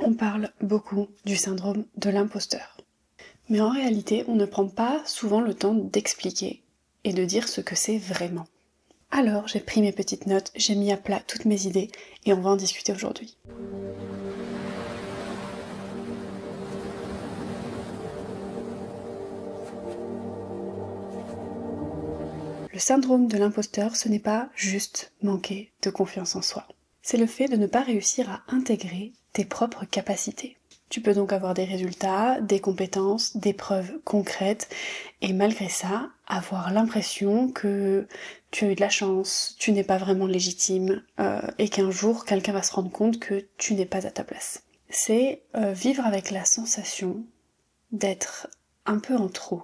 on parle beaucoup du syndrome de l'imposteur. Mais en réalité, on ne prend pas souvent le temps d'expliquer et de dire ce que c'est vraiment. Alors, j'ai pris mes petites notes, j'ai mis à plat toutes mes idées et on va en discuter aujourd'hui. Le syndrome de l'imposteur, ce n'est pas juste manquer de confiance en soi. C'est le fait de ne pas réussir à intégrer tes propres capacités. Tu peux donc avoir des résultats, des compétences, des preuves concrètes, et malgré ça, avoir l'impression que tu as eu de la chance, tu n'es pas vraiment légitime, et qu'un jour, quelqu'un va se rendre compte que tu n'es pas à ta place. C'est vivre avec la sensation d'être un peu en trop,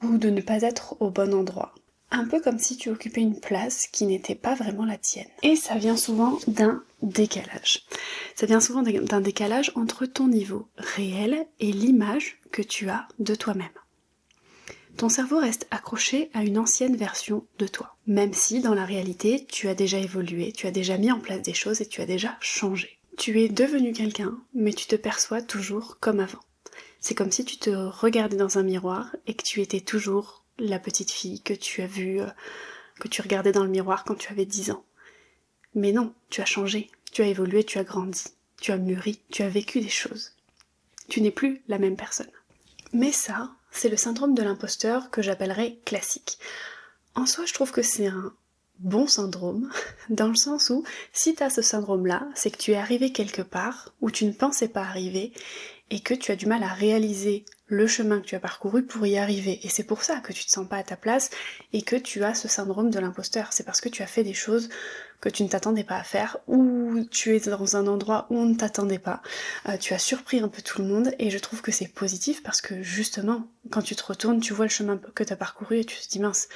ou de ne pas être au bon endroit. Un peu comme si tu occupais une place qui n'était pas vraiment la tienne. Et ça vient souvent d'un décalage. Ça vient souvent d'un décalage entre ton niveau réel et l'image que tu as de toi-même. Ton cerveau reste accroché à une ancienne version de toi, même si dans la réalité tu as déjà évolué, tu as déjà mis en place des choses et tu as déjà changé. Tu es devenu quelqu'un, mais tu te perçois toujours comme avant. C'est comme si tu te regardais dans un miroir et que tu étais toujours la petite fille que tu as vue, que tu regardais dans le miroir quand tu avais 10 ans. Mais non, tu as changé, tu as évolué, tu as grandi, tu as mûri, tu as vécu des choses. Tu n'es plus la même personne. Mais ça, c'est le syndrome de l'imposteur que j'appellerais classique. En soi, je trouve que c'est un bon syndrome, dans le sens où, si tu as ce syndrome-là, c'est que tu es arrivé quelque part où tu ne pensais pas arriver, et que tu as du mal à réaliser le chemin que tu as parcouru pour y arriver. Et c'est pour ça que tu te sens pas à ta place et que tu as ce syndrome de l'imposteur. C'est parce que tu as fait des choses que tu ne t'attendais pas à faire, ou tu es dans un endroit où on ne t'attendait pas. Tu as surpris un peu tout le monde et je trouve que c'est positif parce que justement, quand tu te retournes, tu vois le chemin que tu as parcouru et tu te dis mince,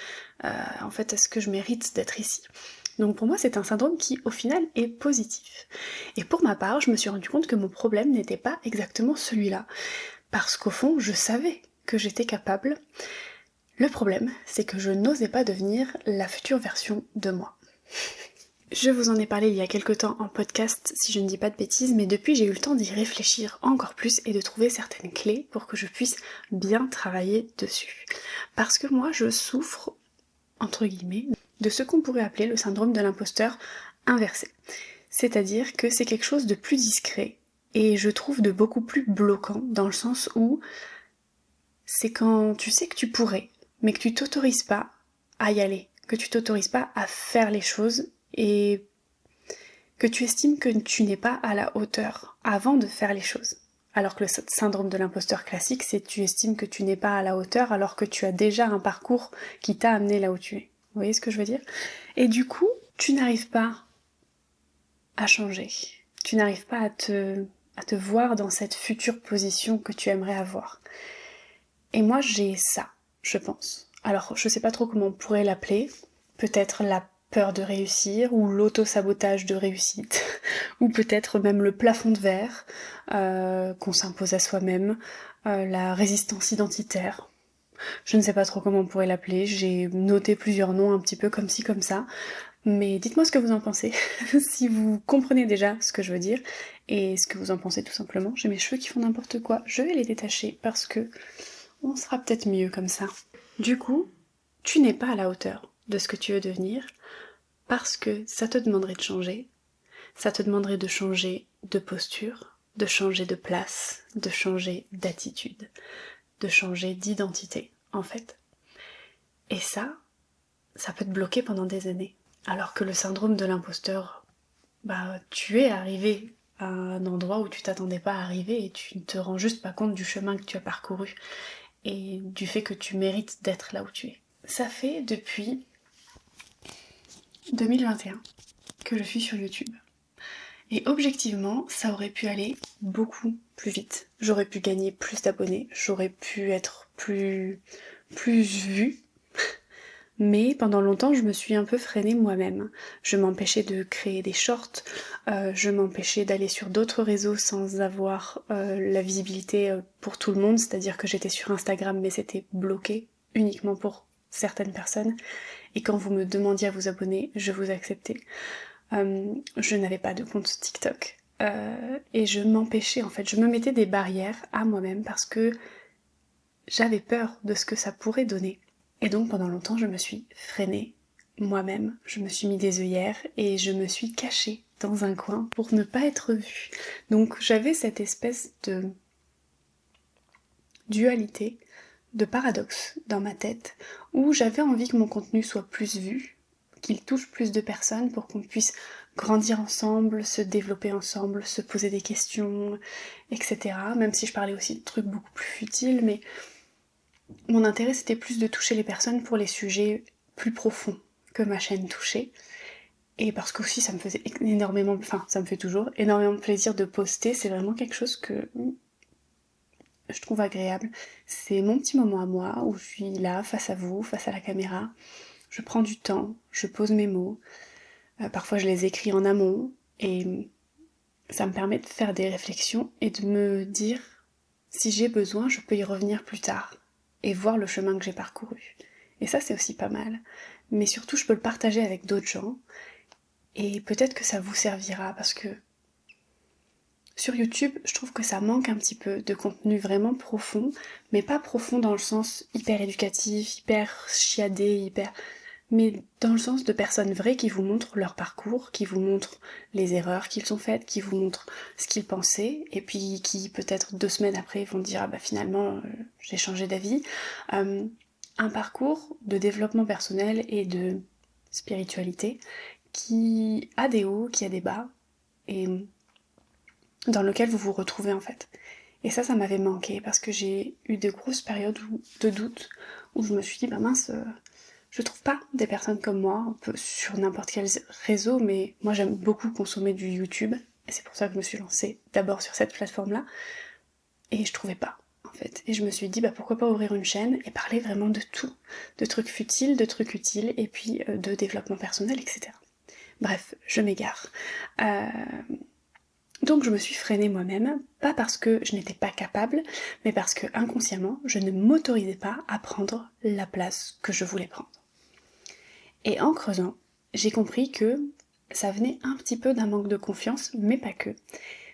en fait, est-ce que je mérite d'être ici ? Donc pour moi, c'est un syndrome qui, au final, est positif. Et pour ma part, je me suis rendu compte que mon problème n'était pas exactement celui-là. Parce qu'au fond, je savais que j'étais capable. Le problème, c'est que je n'osais pas devenir la future version de moi. Je vous en ai parlé il y a quelques temps en podcast, si je ne dis pas de bêtises, mais depuis j'ai eu le temps d'y réfléchir encore plus et de trouver certaines clés pour que je puisse bien travailler dessus. Parce que moi, je souffre, entre guillemets, de ce qu'on pourrait appeler le syndrome de l'imposteur inversé. C'est-à-dire que c'est quelque chose de plus discret et je trouve de beaucoup plus bloquant dans le sens où c'est quand tu sais que tu pourrais, mais que tu t'autorises pas à y aller, que tu t'autorises pas à faire les choses et que tu estimes que tu n'es pas à la hauteur avant de faire les choses. Alors que le syndrome de l'imposteur classique, c'est que tu estimes que tu n'es pas à la hauteur alors que tu as déjà un parcours qui t'a amené là où tu es. Vous voyez ce que je veux dire ? Et du coup, tu n'arrives pas à changer. Tu n'arrives pas à te voir dans cette future position que tu aimerais avoir. Et moi, j'ai ça, je pense. Alors, je sais pas trop comment on pourrait l'appeler. Peut-être la peur de réussir, ou l'auto-sabotage de réussite, ou peut-être même le plafond de verre qu'on s'impose à soi-même, la résistance identitaire. Je ne sais pas trop comment on pourrait l'appeler, j'ai noté plusieurs noms un petit peu comme ci comme ça, mais dites-moi ce que vous en pensez, si vous comprenez déjà ce que je veux dire, et ce que vous en pensez tout simplement. J'ai mes cheveux qui font n'importe quoi, je vais les détacher parce que on sera peut-être mieux comme ça. Du coup, tu n'es pas à la hauteur de ce que tu veux devenir, parce que ça te demanderait de changer, ça te demanderait de changer de posture, de changer de place, de changer d'attitude, de changer d'identité, en fait. Et ça peut te bloquer pendant des années. Alors que le syndrome de l'imposteur, tu es arrivé à un endroit où tu t'attendais pas à arriver et tu ne te rends juste pas compte du chemin que tu as parcouru et du fait que tu mérites d'être là où tu es. Ça fait depuis 2021 que je suis sur YouTube. Et objectivement, ça aurait pu aller beaucoup plus vite. J'aurais pu gagner plus d'abonnés, j'aurais pu être plus vue. Mais pendant longtemps, je me suis un peu freinée moi-même. Je m'empêchais de créer des shorts, je m'empêchais d'aller sur d'autres réseaux sans avoir la visibilité pour tout le monde, c'est-à-dire que j'étais sur Instagram mais c'était bloqué uniquement pour certaines personnes. Et quand vous me demandiez à vous abonner, je vous acceptais. Je n'avais pas de compte TikTok. et je m'empêchais en fait, je me mettais des barrières à moi-même parce que j'avais peur de ce que ça pourrait donner. Et donc pendant longtemps je me suis freinée moi-même, je me suis mis des œillères et je me suis cachée dans un coin pour ne pas être vue. Donc j'avais cette espèce de dualité, de paradoxe dans ma tête, où j'avais envie que mon contenu soit plus vu, qu'il touche plus de personnes pour qu'on puisse grandir ensemble, se développer ensemble, se poser des questions, etc. Même si je parlais aussi de trucs beaucoup plus futiles, mais mon intérêt c'était plus de toucher les personnes pour les sujets plus profonds que ma chaîne touchait. Et parce qu'aussi ça me faisait énormément, enfin ça me fait toujours énormément plaisir de poster, c'est vraiment quelque chose que je trouve agréable. C'est mon petit moment à moi où je suis là face à vous, face à la caméra. Je prends du temps, je pose mes mots. Parfois je les écris en amont et ça me permet de faire des réflexions et de me dire si j'ai besoin, je peux y revenir plus tard et voir le chemin que j'ai parcouru. Et ça c'est aussi pas mal. Mais surtout je peux le partager avec d'autres gens et peut-être que ça vous servira parce que sur YouTube, je trouve que ça manque un petit peu de contenu vraiment profond, mais pas profond dans le sens hyper éducatif, hyper chiadé, mais dans le sens de personnes vraies qui vous montrent leur parcours, qui vous montrent les erreurs qu'ils ont faites, qui vous montrent ce qu'ils pensaient, et puis qui peut-être 2 semaines après vont dire ah bah finalement j'ai changé d'avis. Un parcours de développement personnel et de spiritualité qui a des hauts, qui a des bas, et dans lequel vous vous retrouvez en fait. Et ça m'avait manqué parce que j'ai eu de grosses périodes de doute où je me suis dit bah mince, je trouve pas des personnes comme moi, un peu sur n'importe quel réseau, mais moi j'aime beaucoup consommer du YouTube et c'est pour ça que je me suis lancée d'abord sur cette plateforme-là et je trouvais pas en fait. Et je me suis dit bah pourquoi pas ouvrir une chaîne et parler vraiment de tout, de trucs futiles, de trucs utiles et puis de développement personnel, etc. Bref, je m'égare. Donc je me suis freinée moi-même, pas parce que je n'étais pas capable, mais parce que inconsciemment, je ne m'autorisais pas à prendre la place que je voulais prendre. Et en creusant, j'ai compris que ça venait un petit peu d'un manque de confiance, mais pas que.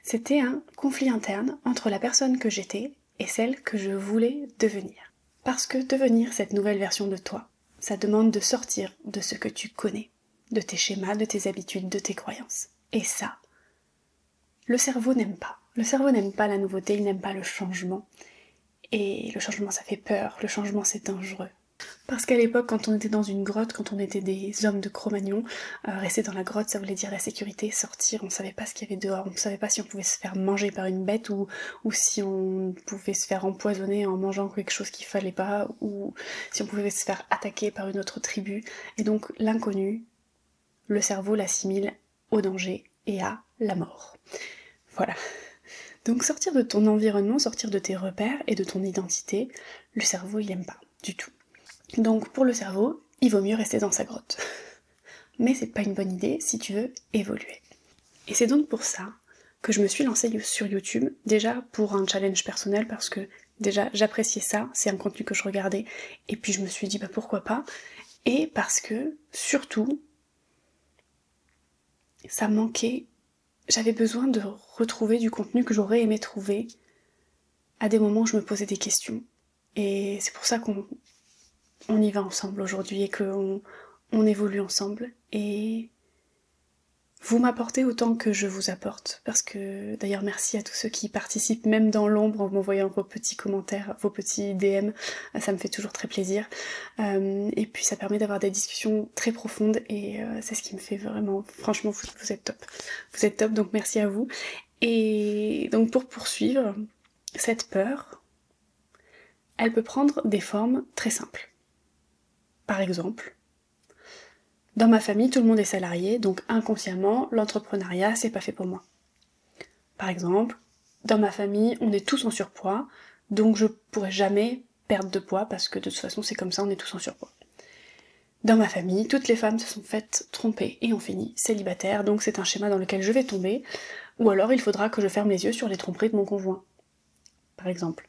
C'était un conflit interne entre la personne que j'étais et celle que je voulais devenir. Parce que devenir cette nouvelle version de toi, ça demande de sortir de ce que tu connais, de tes schémas, de tes habitudes, de tes croyances. Et ça, le cerveau n'aime pas. Le cerveau n'aime pas la nouveauté, il n'aime pas le changement. Et le changement, ça fait peur, le changement, c'est dangereux. Parce qu'à l'époque, quand on était dans une grotte, quand on était des hommes de Cro-Magnon, rester dans la grotte, ça voulait dire la sécurité, sortir, on savait pas ce qu'il y avait dehors, on savait pas si on pouvait se faire manger par une bête ou si on pouvait se faire empoisonner en mangeant quelque chose qu'il fallait pas, ou si on pouvait se faire attaquer par une autre tribu. Et donc l'inconnu, le cerveau l'assimile au danger et à la mort. Voilà. Donc sortir de ton environnement, sortir de tes repères et de ton identité, le cerveau il aime pas du tout. Donc pour le cerveau, il vaut mieux rester dans sa grotte. Mais c'est pas une bonne idée si tu veux évoluer. Et c'est donc pour ça que je me suis lancée sur YouTube, déjà pour un challenge personnel parce que déjà j'appréciais ça, c'est un contenu que je regardais, et puis je me suis dit bah pourquoi pas, et parce que surtout ça manquait. J'avais besoin de retrouver du contenu que j'aurais aimé trouver à des moments où je me posais des questions. Et c'est pour ça qu'on y va ensemble aujourd'hui et qu'on évolue ensemble. Et vous m'apportez autant que je vous apporte. Parce que d'ailleurs merci à tous ceux qui participent même dans l'ombre en m'envoyant vos petits commentaires, vos petits DM. Ça me fait toujours très plaisir. Et puis ça permet d'avoir des discussions très profondes et c'est ce qui me fait vraiment... Franchement, vous êtes top. Vous êtes top, donc merci à vous. Et donc pour poursuivre, cette peur, elle peut prendre des formes très simples. Par exemple, dans ma famille, tout le monde est salarié, donc inconsciemment, l'entrepreneuriat, c'est pas fait pour moi. Par exemple, dans ma famille, on est tous en surpoids, donc je pourrais jamais perdre de poids, parce que de toute façon, c'est comme ça, on est tous en surpoids. Dans ma famille, toutes les femmes se sont faites tromper et ont fini célibataires, donc c'est un schéma dans lequel je vais tomber, ou alors il faudra que je ferme les yeux sur les tromperies de mon conjoint. Par exemple.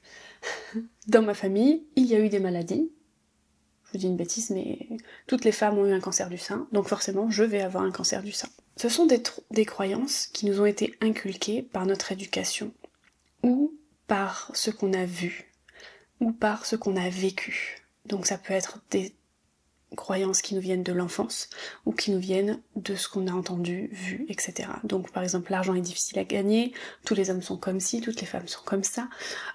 Dans ma famille, il y a eu des maladies, je vous dis une bêtise, mais toutes les femmes ont eu un cancer du sein, donc forcément je vais avoir un cancer du sein. Ce sont des croyances qui nous ont été inculquées par notre éducation, ou par ce qu'on a vu, ou par ce qu'on a vécu. Donc ça peut être des croyances qui nous viennent de l'enfance, ou qui nous viennent de ce qu'on a entendu, vu, etc. Donc par exemple, l'argent est difficile à gagner, tous les hommes sont comme ci, toutes les femmes sont comme ça,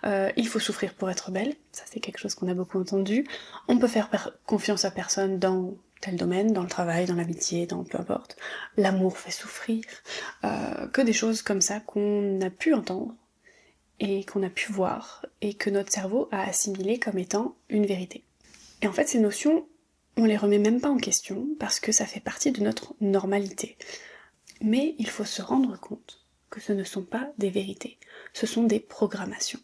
il faut souffrir pour être belle, ça c'est quelque chose qu'on a beaucoup entendu, on peut faire confiance à personne dans tel domaine, dans le travail, dans l'amitié, dans peu importe, l'amour fait souffrir, que des choses comme ça qu'on a pu entendre, et qu'on a pu voir, et que notre cerveau a assimilé comme étant une vérité. Et en fait, ces notions, on les remet même pas en question, parce que ça fait partie de notre normalité. Mais il faut se rendre compte que ce ne sont pas des vérités, ce sont des programmations.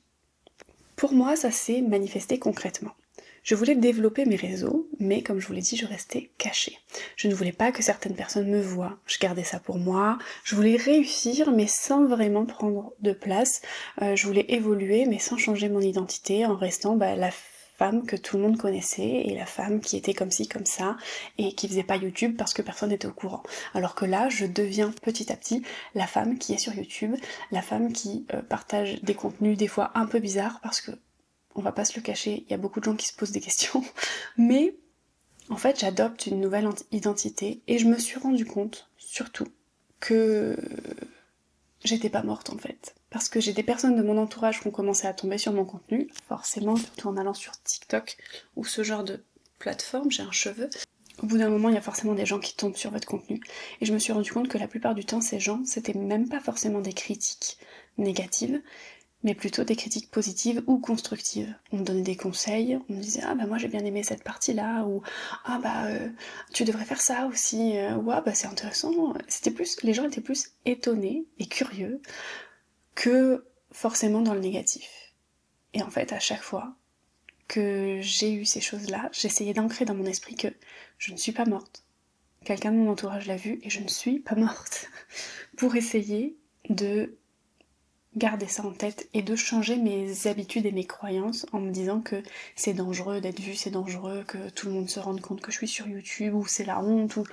Pour moi, ça s'est manifesté concrètement. Je voulais développer mes réseaux, mais comme je vous l'ai dit, je restais cachée. Je ne voulais pas que certaines personnes me voient, je gardais ça pour moi, je voulais réussir, mais sans vraiment prendre de place, je voulais évoluer, mais sans changer mon identité, en restant la femme que tout le monde connaissait, et la femme qui était comme ci, comme ça, et qui faisait pas YouTube parce que personne n'était au courant. Alors que là, je deviens petit à petit la femme qui est sur YouTube, la femme qui partage des contenus des fois un peu bizarres, parce que on va pas se le cacher, il y a beaucoup de gens qui se posent des questions, mais en fait j'adopte une nouvelle identité et je me suis rendu compte, surtout, que j'étais pas morte en fait. Parce que j'ai des personnes de mon entourage qui ont commencé à tomber sur mon contenu, forcément, surtout en allant sur TikTok ou ce genre de plateforme, j'ai un cheveu. Au bout d'un moment, il y a forcément des gens qui tombent sur votre contenu. Et je me suis rendu compte que la plupart du temps, ces gens, c'était même pas forcément des critiques négatives, mais plutôt des critiques positives ou constructives. On me donnait des conseils, on me disait « Ah bah moi j'ai bien aimé cette partie-là » ou « Ah bah tu devrais faire ça aussi » ou « Ah bah c'est intéressant ». Les gens étaient plus étonnés et curieux que forcément dans le négatif. Et en fait, à chaque fois que j'ai eu ces choses-là, j'essayais d'ancrer dans mon esprit que je ne suis pas morte. Quelqu'un de mon entourage l'a vu et je ne suis pas morte. Pour essayer de garder ça en tête et de changer mes habitudes et mes croyances en me disant que c'est dangereux d'être vue, c'est dangereux que tout le monde se rende compte que je suis sur YouTube ou c'est la honte ou...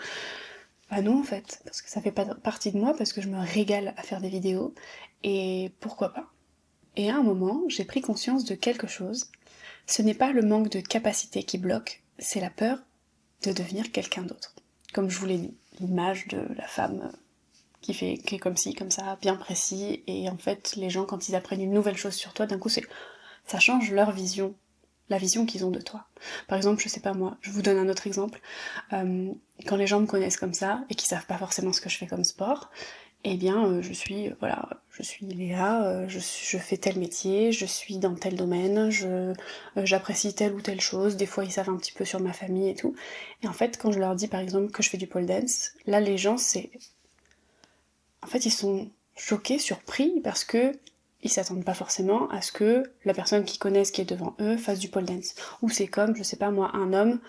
Bah non en fait, parce que ça fait pas partie de moi, parce que je me régale à faire des vidéos et pourquoi pas. Et à un moment, j'ai pris conscience de quelque chose. Ce n'est pas le manque de capacité qui bloque, c'est la peur de devenir quelqu'un d'autre. Comme je vous l'ai dit, l'image de la femme qui est comme ci, comme ça, bien précis, et en fait, les gens, quand ils apprennent une nouvelle chose sur toi, d'un coup, ça change leur vision, la vision qu'ils ont de toi. Par exemple, je sais pas moi, je vous donne un autre exemple, quand les gens me connaissent comme ça, et qu'ils savent pas forcément ce que je fais comme sport, eh bien, je suis Léa, je fais tel métier, je suis dans tel domaine, j'apprécie telle ou telle chose, des fois ils savent un petit peu sur ma famille et tout, et en fait, quand je leur dis par exemple que je fais du pole dance, là les gens, en fait, ils sont choqués, surpris, parce que ils s'attendent pas forcément à ce que la personne qu'ils connaissent qui est devant eux fasse du pole dance. Ou c'est comme, je sais pas moi, un homme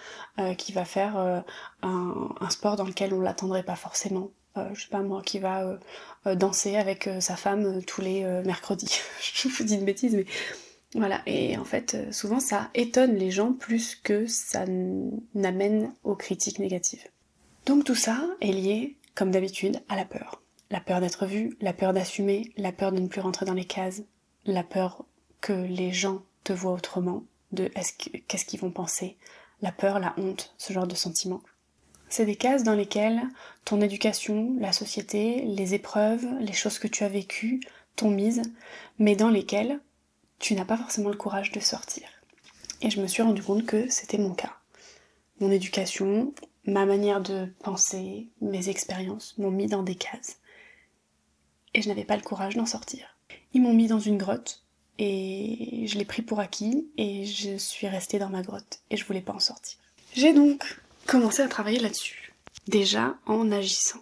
qui va faire un sport dans lequel on l'attendrait pas forcément. Je sais pas moi, qui va danser avec sa femme tous les mercredis. Je vous dis une bêtise, mais voilà. Et en fait, souvent ça étonne les gens plus que ça n'amène aux critiques négatives. Donc tout ça est lié, comme d'habitude, à la peur. La peur d'être vue, la peur d'assumer, la peur de ne plus rentrer dans les cases, la peur que les gens te voient autrement, de qu'est-ce qu'ils vont penser, la peur, la honte, ce genre de sentiments. C'est des cases dans lesquelles ton éducation, la société, les épreuves, les choses que tu as vécues t'ont mise, mais dans lesquelles tu n'as pas forcément le courage de sortir. Et je me suis rendu compte que c'était mon cas. Mon éducation, ma manière de penser, mes expériences m'ont mis dans des cases. Et je n'avais pas le courage d'en sortir. Ils m'ont mis dans une grotte, et je l'ai pris pour acquis, et je suis restée dans ma grotte, et je voulais pas en sortir. J'ai donc commencé à travailler là-dessus. Déjà en agissant.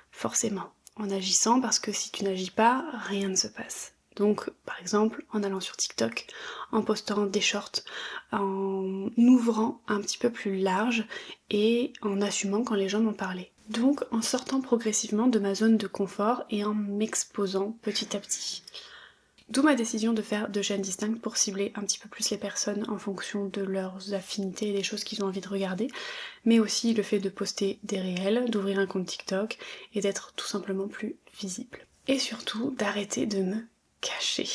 Forcément. En agissant, parce que si tu n'agis pas, rien ne se passe. Donc, par exemple, en allant sur TikTok, en postant des shorts, en ouvrant un petit peu plus large et en assumant quand les gens m'en parlaient. Donc, en sortant progressivement de ma zone de confort et en m'exposant petit à petit. D'où ma décision de faire 2 chaînes distinctes pour cibler un petit peu plus les personnes en fonction de leurs affinités et des choses qu'ils ont envie de regarder, mais aussi le fait de poster des réels, d'ouvrir un compte TikTok et d'être tout simplement plus visible. Et surtout d'arrêter de me cacher.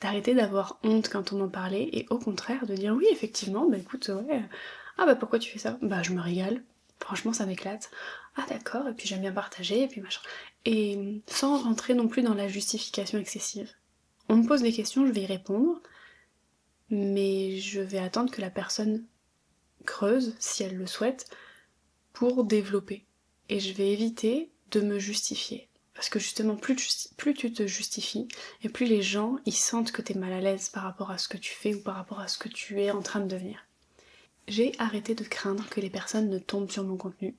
D'arrêter d'avoir honte quand on en parlait et au contraire de dire oui effectivement, bah écoute, ouais, ah bah pourquoi tu fais ça? Bah je me régale, franchement ça m'éclate. Ah d'accord, et puis j'aime bien partager, et puis machin. Et sans rentrer non plus dans la justification excessive. On me pose des questions, je vais y répondre, mais je vais attendre que la personne creuse, si elle le souhaite, pour développer. Et je vais éviter de me justifier. Parce que justement, plus tu te justifies, et plus les gens, ils sentent que t'es mal à l'aise par rapport à ce que tu fais ou par rapport à ce que tu es en train de devenir. J'ai arrêté de craindre que les personnes ne tombent sur mon contenu.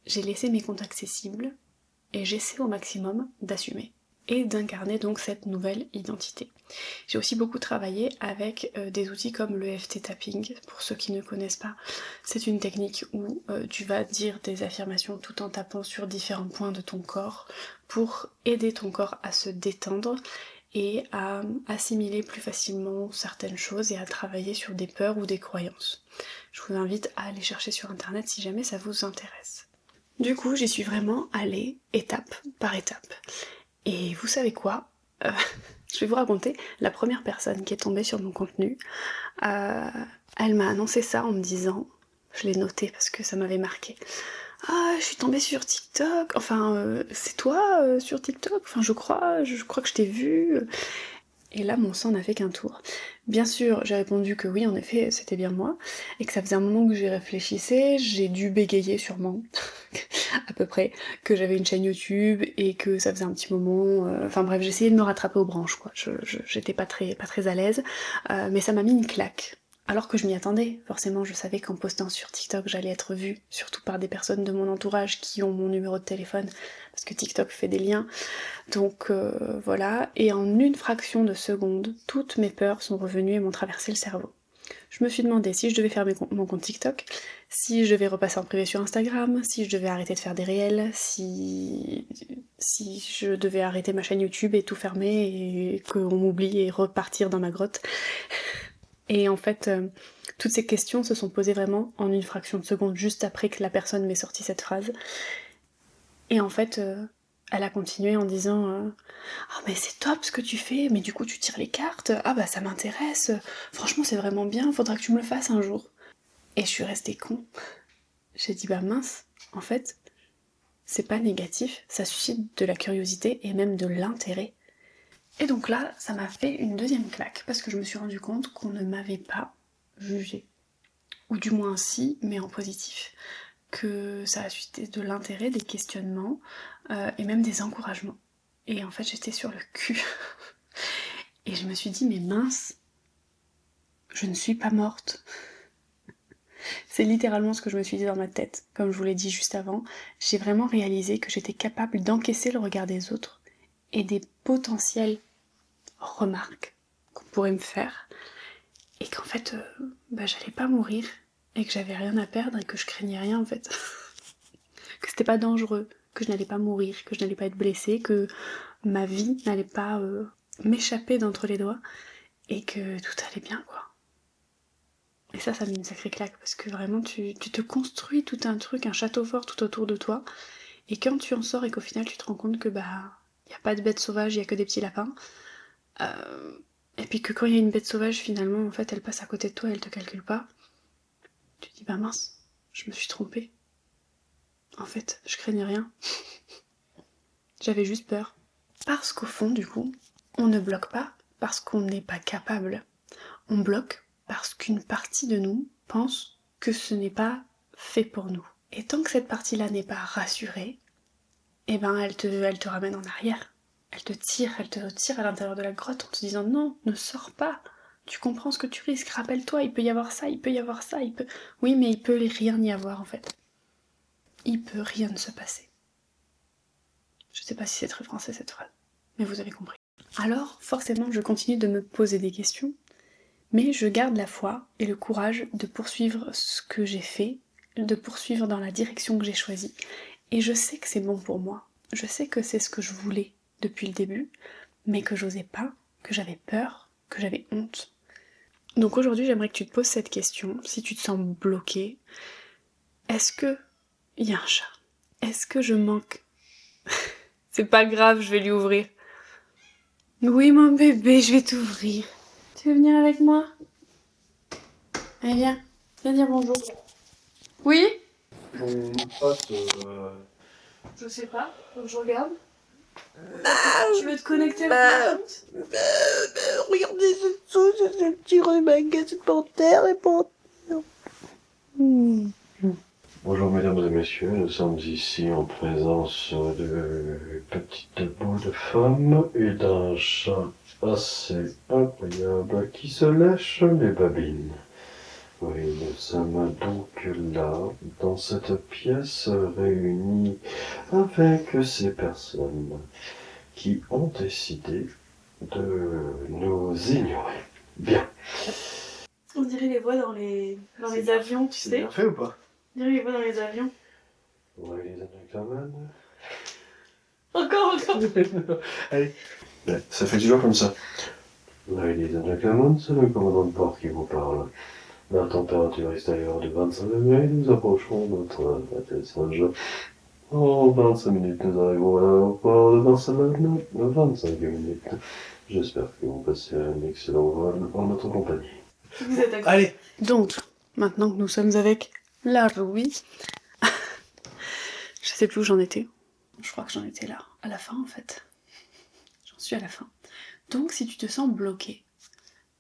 J'ai laissé mes comptes accessibles, et j'essaie au maximum d'assumer et d'incarner donc cette nouvelle identité. J'ai aussi beaucoup travaillé avec des outils comme le FT Tapping, pour ceux qui ne connaissent pas. C'est une technique où tu vas dire des affirmations tout en tapant sur différents points de ton corps pour aider ton corps à se détendre et à assimiler plus facilement certaines choses et à travailler sur des peurs ou des croyances. Je vous invite à aller chercher sur internet si jamais ça vous intéresse. Du coup, j'y suis vraiment allée étape par étape. Et vous savez quoi? Je vais vous raconter la première personne qui est tombée sur mon contenu. Elle m'a annoncé ça en me disant, je l'ai noté parce que ça m'avait marqué. Ah, je suis tombée sur TikTok. Enfin, c'est toi sur TikTok? Enfin, je crois que je t'ai vu. Et là, mon sang n'a fait qu'un tour. Bien sûr, j'ai répondu que oui, en effet, c'était bien moi, et que ça faisait un moment que j'y réfléchissais, j'ai dû bégayer sûrement, à peu près, que j'avais une chaîne YouTube, et que ça faisait un petit moment... Enfin bref, j'essayais de me rattraper aux branches, quoi. J'étais pas très à l'aise, mais ça m'a mis une claque. Alors que je m'y attendais, forcément je savais qu'en postant sur TikTok j'allais être vue, surtout par des personnes de mon entourage qui ont mon numéro de téléphone, parce que TikTok fait des liens. Donc voilà, et en une fraction de seconde, toutes mes peurs sont revenues et m'ont traversé le cerveau. Je me suis demandé si je devais faire mon compte TikTok, si je devais repasser en privé sur Instagram, si je devais arrêter de faire des réels, si je devais arrêter ma chaîne YouTube et tout fermer et qu'on m'oublie et repartir dans ma grotte. Et en fait, toutes ces questions se sont posées vraiment en une fraction de seconde, juste après que la personne m'ait sorti cette phrase. Et en fait, elle a continué en disant ah mais c'est top ce que tu fais, mais du coup tu tires les cartes, ah bah ça m'intéresse, franchement c'est vraiment bien, faudra que tu me le fasses un jour. Et je suis restée con. J'ai dit bah mince, en fait, c'est pas négatif, ça suscite de la curiosité et même de l'intérêt. Et donc là, ça m'a fait une deuxième claque, parce que je me suis rendu compte qu'on ne m'avait pas jugée. Ou du moins si, mais en positif. Que ça a suscité de l'intérêt, des questionnements, et même des encouragements. Et en fait, j'étais sur le cul. Et je me suis dit, mais mince, je ne suis pas morte. C'est littéralement ce que je me suis dit dans ma tête. Comme je vous l'ai dit juste avant, j'ai vraiment réalisé que j'étais capable d'encaisser le regard des autres et des potentielles remarques qu'on pourrait me faire. Et qu'en fait, j'allais pas mourir et que j'avais rien à perdre et que je craignais rien en fait. Que c'était pas dangereux, que je n'allais pas mourir, que je n'allais pas être blessée, que ma vie n'allait pas m'échapper d'entre les doigts et que tout allait bien quoi. Et ça m'a mis une sacrée claque parce que vraiment tu te construis tout un truc, un château fort tout autour de toi et quand tu en sors et qu'au final tu te rends compte que y a pas de bêtes sauvages, il y a que des petits lapins et puis que quand il y a une bête sauvage finalement en fait elle passe à côté de toi, elle te calcule pas, tu te dis bah mince, je me suis trompée. En fait, je craignais rien. J'avais juste peur. Parce qu'au fond, du coup, on ne bloque pas parce qu'on n'est pas capable. On bloque parce qu'une partie de nous pense que ce n'est pas fait pour nous. Et tant que cette partie-là n'est pas rassurée, eh ben elle te ramène en arrière. Elle te tire à l'intérieur de la grotte en te disant non, ne sors pas. Tu comprends ce que tu risques, rappelle-toi, il peut y avoir ça, il peut y avoir ça, il peut... Oui, mais il peut rien y avoir en fait. Il peut rien se passer. Je sais pas si c'est très français cette phrase, mais vous avez compris. Alors, forcément, je continue de me poser des questions, mais je garde la foi et le courage de poursuivre ce que j'ai fait, de poursuivre dans la direction que j'ai choisie. Et je sais que c'est bon pour moi. Je sais que c'est ce que je voulais depuis le début, mais que j'osais pas, que j'avais peur, que j'avais honte. Donc aujourd'hui, j'aimerais que tu te poses cette question, si tu te sens bloqué, est-ce que il y a un chat? Est-ce que je manque? C'est pas grave, je vais lui ouvrir. Oui mon bébé, je vais t'ouvrir. Tu veux venir avec moi? Allez viens, viens dire bonjour. Oui? Je sais pas, faut que je regarde. Tu veux te connecter avec mon compte? Regardez ce dessous, c'est le petit rebaguette de panthère et panthère. Bonjour mesdames et messieurs, nous sommes ici en présence de petites bouts de femmes et d'un chat assez incroyable qui se lèche les babines. Oui, nous sommes donc là, dans cette pièce réunie avec ces personnes qui ont décidé de nous ignorer. Bien. On dirait les voix dans les avions, tu C'est sais. bien fait ou pas? On dirait les voix dans les avions. Ladies and gentlemen. Encore. Allez. Ouais, ça fait toujours comme ça. Ladies and gentlemen, c'est le commandant de bord qui vous parle. La température extérieure de 25 degrés, nous approchons notre atterrissage. En 25 minutes, nous arrivons à l'aéroport de Barcelone. 25 minutes. J'espère que vous passez un excellent vol en notre compagnie. Vous êtes d'accord. Allez. Donc, maintenant que nous sommes avec la Ruby, je sais plus où j'en étais. Je crois que j'en étais là, à la fin en fait. J'en suis à la fin. Donc, si tu te sens bloqué,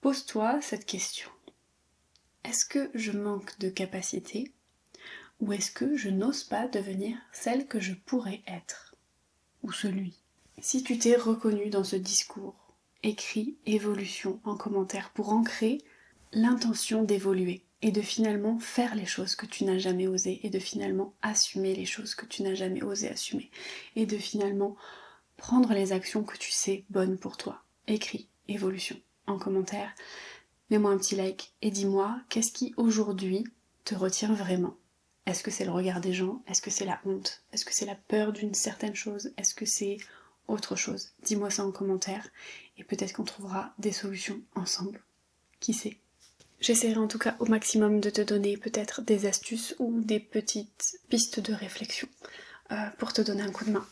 pose-toi cette question. Est-ce que je manque de capacité ou est-ce que je n'ose pas devenir celle que je pourrais être? Ou celui? Si tu t'es reconnu dans ce discours, écris évolution en commentaire pour ancrer l'intention d'évoluer et de finalement faire les choses que tu n'as jamais osé et de finalement assumer les choses que tu n'as jamais osé assumer et de finalement prendre les actions que tu sais bonnes pour toi. Écris évolution en commentaire, mets-moi un petit like et dis-moi qu'est-ce qui aujourd'hui te retient vraiment. Est-ce que c'est le regard des gens? Est-ce que c'est la honte? Est-ce que c'est la peur d'une certaine chose? Est-ce que c'est autre chose? Dis-moi ça en commentaire et peut-être qu'on trouvera des solutions ensemble. Qui sait? J'essaierai en tout cas au maximum de te donner peut-être des astuces ou des petites pistes de réflexion pour te donner un coup de main.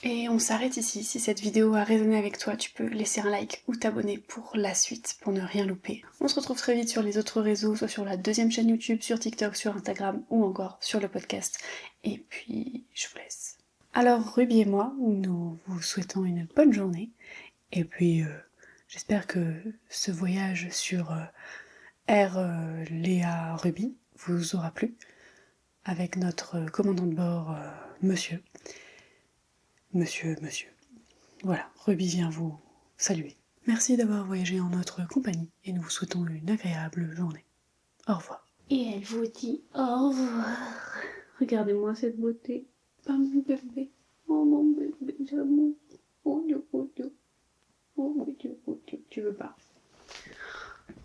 Et on s'arrête ici. Si cette vidéo a résonné avec toi, tu peux laisser un like ou t'abonner pour la suite, pour ne rien louper. On se retrouve très vite sur les autres réseaux, soit sur la deuxième chaîne YouTube, sur TikTok, sur Instagram ou encore sur le podcast. Et puis, je vous laisse. Alors, Ruby et moi, nous vous souhaitons une bonne journée. Et puis, j'espère que ce voyage sur Air Léa Ruby vous aura plu. Avec notre commandant de bord, monsieur. Monsieur. Voilà, Ruby vient vous saluer. Merci d'avoir voyagé en notre compagnie et nous vous souhaitons une agréable journée. Au revoir. Et elle vous dit au revoir. Regardez-moi cette beauté. Oh mon bébé. Oh mon bébé, j'aime. Oh Dieu. Oh mon Dieu. Tu veux pas.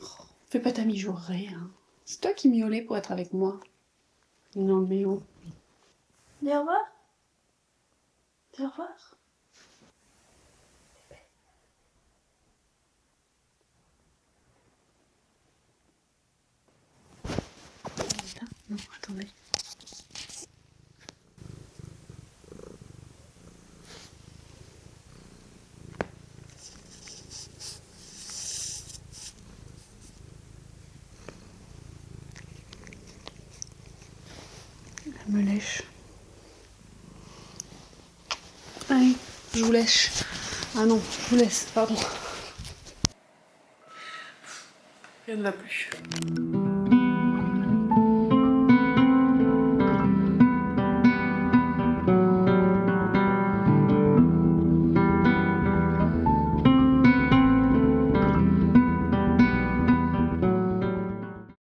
Oh, fais pas ta mijaurée, hein. C'est toi qui miaulais pour être avec moi. Non mais oh. Dis au revoir. Dis au revoir. Non, attendez. Elle me lèche. Allez, je vous lèche. Ah non, je vous laisse, pardon. Rien ne va plus.